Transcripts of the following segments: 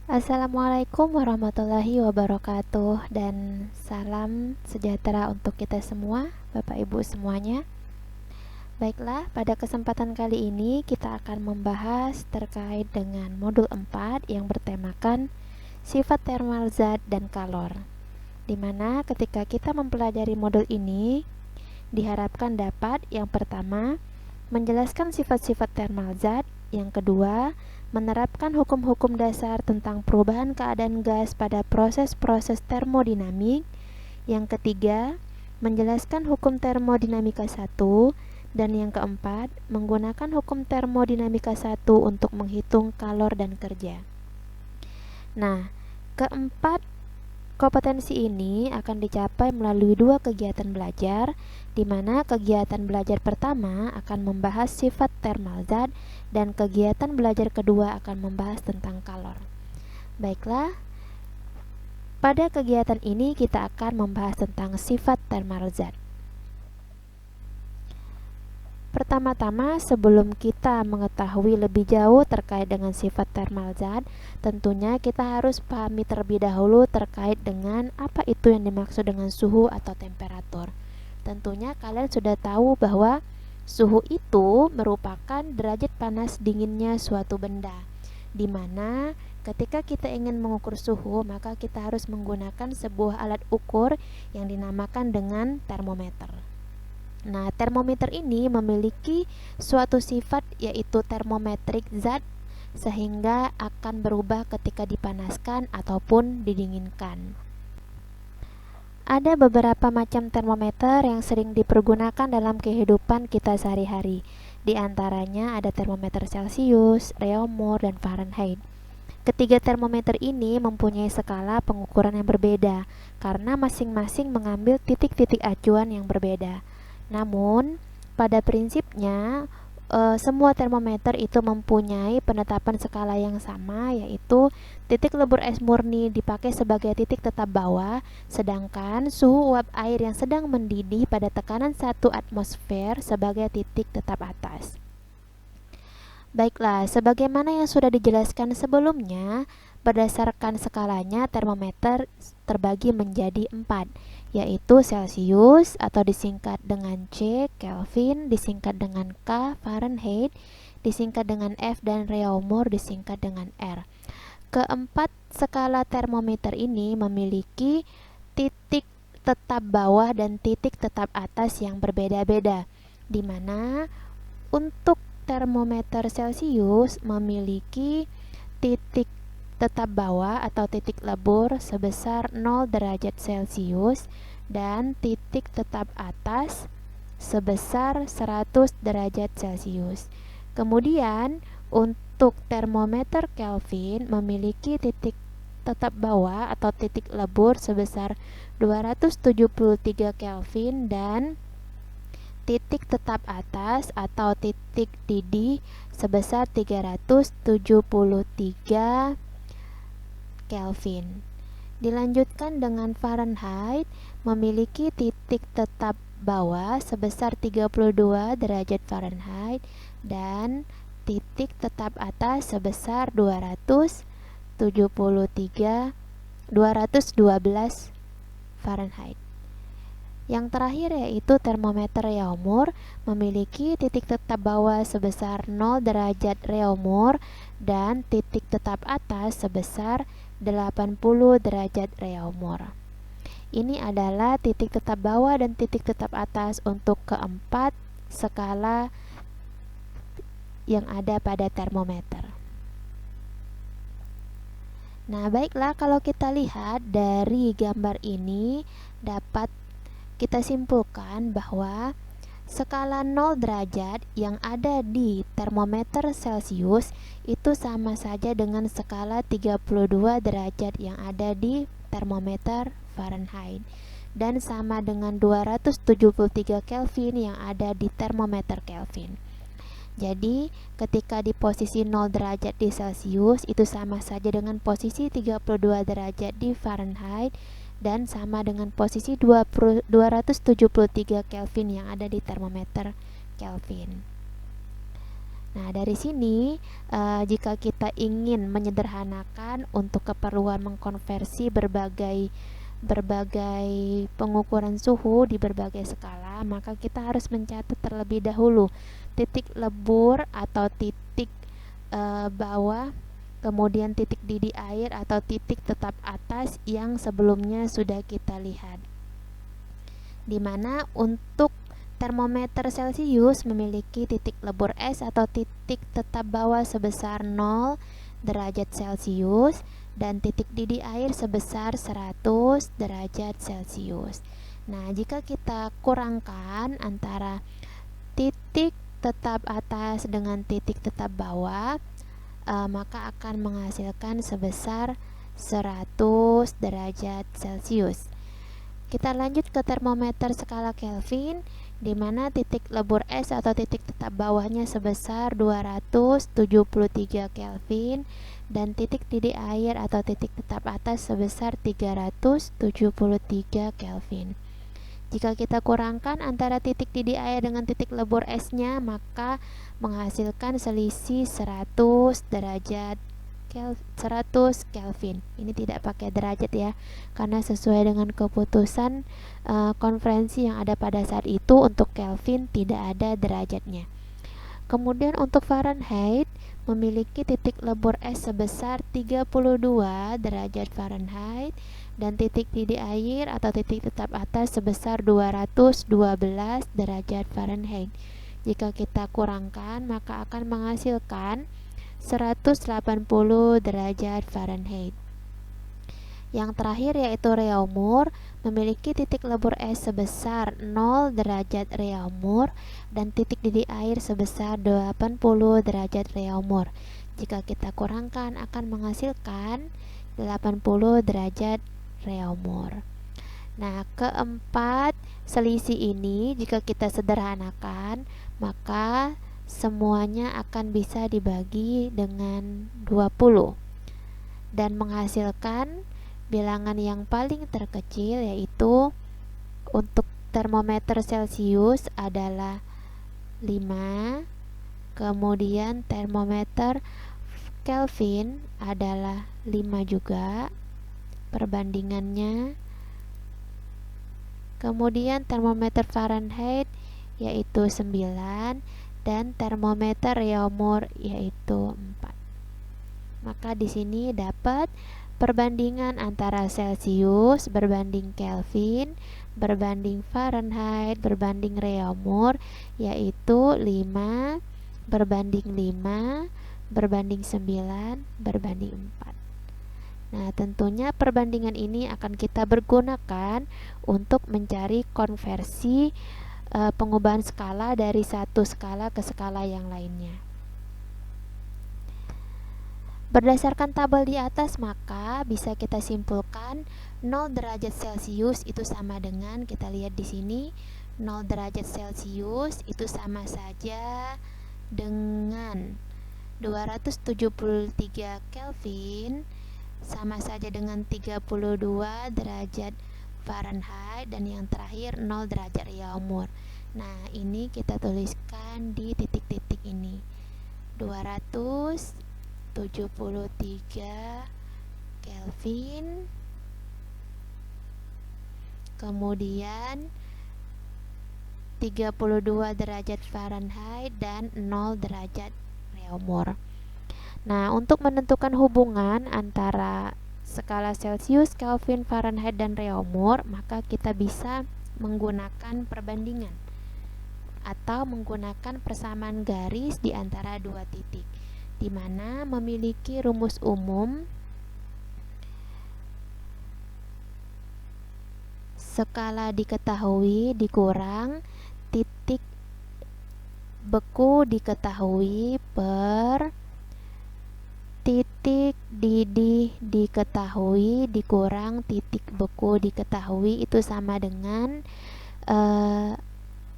Assalamualaikum warahmatullahi wabarakatuh dan salam sejahtera untuk kita semua, Bapak Ibu semuanya. Baiklah, pada kesempatan kali ini kita akan membahas terkait dengan modul 4 yang bertemakan sifat thermal zat dan kalor. Dimana ketika kita mempelajari modul ini, diharapkan dapat yang pertama menjelaskan sifat-sifat thermal zat, yang kedua menerapkan hukum-hukum dasar tentang perubahan keadaan gas pada proses-proses termodinamik, yang ketiga menjelaskan hukum termodinamika 1, dan yang keempat menggunakan hukum termodinamika 1 untuk menghitung kalor dan kerja. Nah, keempat kompetensi ini akan dicapai melalui dua kegiatan belajar, di mana kegiatan belajar pertama akan membahas sifat thermal zat dan kegiatan belajar kedua akan membahas tentang kalor. Baiklah, pada kegiatan ini kita akan membahas tentang sifat thermal zat. Pertama-tama, sebelum kita mengetahui lebih jauh terkait dengan sifat thermal zat, tentunya kita harus pahami terlebih dahulu terkait dengan apa itu yang dimaksud dengan suhu atau temperatur. Tentunya kalian sudah tahu bahwa suhu itu merupakan derajat panas dinginnya suatu benda, di mana ketika kita ingin mengukur suhu, maka kita harus menggunakan sebuah alat ukur yang dinamakan dengan termometer. Nah, termometer ini memiliki suatu sifat yaitu thermometric zat, sehingga akan berubah ketika dipanaskan ataupun didinginkan. Ada beberapa macam termometer yang sering dipergunakan dalam kehidupan kita sehari-hari. Di antaranya ada termometer Celcius, Reaumur, dan Fahrenheit. Ketiga termometer ini mempunyai skala pengukuran yang berbeda karena masing-masing mengambil titik-titik acuan yang berbeda. Namun, pada prinsipnya semua termometer itu mempunyai penetapan skala yang sama, yaitu titik lebur es murni dipakai sebagai titik tetap bawah, sedangkan suhu uap air yang sedang mendidih pada tekanan 1 atmosfer sebagai titik tetap atas. Baiklah, sebagaimana yang sudah dijelaskan sebelumnya, berdasarkan skalanya termometer terbagi menjadi 4, yaitu Celcius atau disingkat dengan C, Kelvin disingkat dengan K, Fahrenheit disingkat dengan F, dan Reaumur disingkat dengan R. Keempat skala termometer ini memiliki titik tetap bawah dan titik tetap atas yang berbeda-beda, di mana untuk termometer Celcius memiliki titik tetap bawah atau titik lebur sebesar 0 derajat Celcius dan titik tetap atas sebesar 100 derajat Celcius. Kemudian untuk termometer Kelvin memiliki titik tetap bawah atau titik lebur sebesar 273 Kelvin dan titik tetap atas atau titik didih sebesar 373 Kelvin. Dilanjutkan dengan Fahrenheit memiliki titik tetap bawah sebesar 32 derajat Fahrenheit dan titik tetap atas sebesar 212 Fahrenheit. Yang terakhir yaitu termometer Reaumur memiliki titik tetap bawah sebesar 0 derajat Reaumur dan titik tetap atas sebesar 80 derajat Reaumur. Ini adalah titik tetap bawah dan titik tetap atas untuk keempat skala yang ada pada termometer. Nah, baiklah, kalau kita lihat dari gambar ini dapat kita simpulkan bahwa skala 0 derajat yang ada di termometer Celcius itu sama saja dengan skala 32 derajat yang ada di termometer Fahrenheit dan sama dengan 273 Kelvin yang ada di termometer Kelvin. Jadi, ketika di posisi 0 derajat di Celcius itu sama saja dengan posisi 32 derajat di Fahrenheit dan sama dengan posisi 273 Kelvin yang ada di termometer Kelvin. Nah, dari sini jika kita ingin menyederhanakan untuk keperluan mengkonversi berbagai pengukuran suhu di berbagai skala, maka kita harus mencatat terlebih dahulu titik lebur atau titik bawah, kemudian titik didih air atau titik tetap atas yang sebelumnya sudah kita lihat. Dimana untuk termometer Celcius memiliki titik lebur es atau titik tetap bawah sebesar 0 derajat Celcius dan titik didih air sebesar 100 derajat Celcius. Nah, jika kita kurangkan antara titik tetap atas dengan titik tetap bawah, maka akan menghasilkan sebesar 100 derajat Celcius. Kita lanjut ke termometer skala Kelvin, di mana titik lebur es atau titik tetap bawahnya sebesar 273 Kelvin dan titik didih air atau titik tetap atas sebesar 373 Kelvin. Jika kita kurangkan antara titik didih air dengan titik lebur esnya, maka menghasilkan selisih 100 derajat 100 Kelvin. Ini tidak pakai derajat ya, karena sesuai dengan keputusan konferensi yang ada pada saat itu, untuk Kelvin tidak ada derajatnya. Kemudian untuk Fahrenheit memiliki titik lebur es sebesar 32 derajat Fahrenheit dan titik didih air atau titik tetap atas sebesar 212 derajat Fahrenheit. Jika kita kurangkan, maka akan menghasilkan 180 derajat Fahrenheit. Yang terakhir yaitu Réaumur memiliki titik lebur es sebesar 0 derajat Réaumur dan titik didih air sebesar 80 derajat Réaumur. Jika kita kurangkan akan menghasilkan 80 derajat Réaumur. Nah, keempat selisih ini jika kita sederhanakan, maka semuanya akan bisa dibagi dengan 20 dan menghasilkan bilangan yang paling terkecil, yaitu untuk termometer Celcius adalah 5, kemudian termometer Kelvin adalah 5 juga perbandingannya, kemudian termometer Fahrenheit yaitu 9 dan termometer Réaumur yaitu 4. Maka di sini dapat perbandingan antara Celcius berbanding Kelvin berbanding Fahrenheit berbanding Réaumur yaitu 5 berbanding 5 berbanding 9 berbanding 4. Nah, tentunya perbandingan ini akan kita pergunakan untuk mencari konversi pengubahan skala dari satu skala ke skala yang lainnya. Berdasarkan tabel di atas, maka bisa kita simpulkan 0 derajat Celcius itu sama dengan, kita lihat di sini, 0 derajat Celcius itu sama saja dengan 273 Kelvin, sama saja dengan 32 derajat Fahrenheit, dan yang terakhir 0 derajat Réaumur. Nah, ini kita tuliskan di titik-titik ini. 273 Kelvin, kemudian 32 derajat Fahrenheit dan 0 derajat Réaumur. Nah, untuk menentukan hubungan antara skala Celcius, Kelvin, Fahrenheit, dan Réaumur, maka kita bisa menggunakan perbandingan atau menggunakan persamaan garis di antara dua titik, di mana memiliki rumus umum skala diketahui dikurang titik beku diketahui per titik didih diketahui dikurang titik beku diketahui, itu sama dengan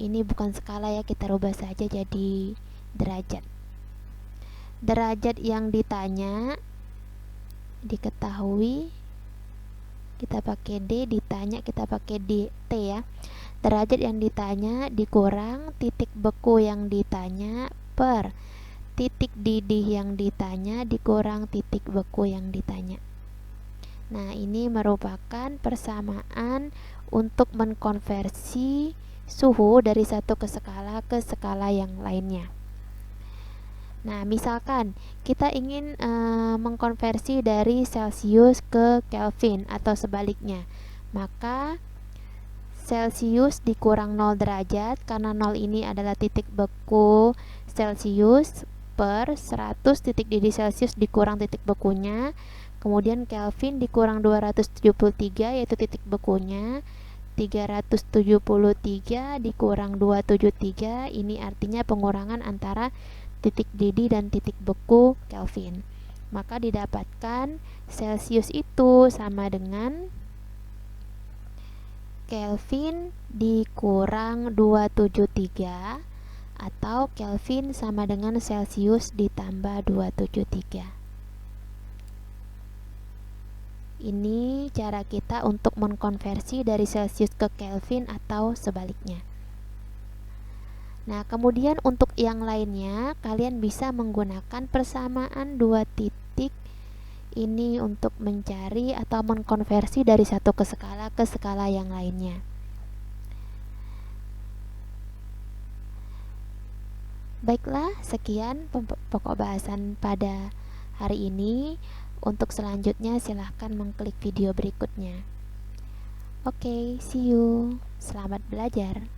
ini bukan skala ya, kita rubah saja jadi derajat. Derajat yang ditanya diketahui kita pakai D, ditanya kita pakai T ya. Derajat yang ditanya dikurang titik beku yang ditanya per titik didih yang ditanya dikurang titik beku yang ditanya. Nah, ini merupakan persamaan untuk mengkonversi suhu dari satu ke skala yang lainnya. Nah, misalkan kita ingin mengkonversi dari Celsius ke Kelvin atau sebaliknya, maka Celsius dikurang 0 derajat, karena 0 ini adalah titik beku Celsius, per 100 titik didih Celsius dikurang titik bekunya. Kemudian Kelvin dikurang 273, yaitu titik bekunya. 373 dikurang 273, ini artinya pengurangan antara titik didih dan titik beku Kelvin. Maka didapatkan Celsius itu sama dengan Kelvin dikurang 273, atau Kelvin sama dengan Celsius ditambah 273. Ini cara kita untuk mengkonversi dari Celsius ke Kelvin atau sebaliknya. Nah, kemudian untuk yang lainnya, kalian bisa menggunakan persamaan dua titik ini untuk mencari atau mengkonversi dari satu ke skala yang lainnya. Baiklah, sekian pokok bahasan pada hari ini. Untuk selanjutnya silahkan mengklik video berikutnya. Oke, see you. Selamat belajar.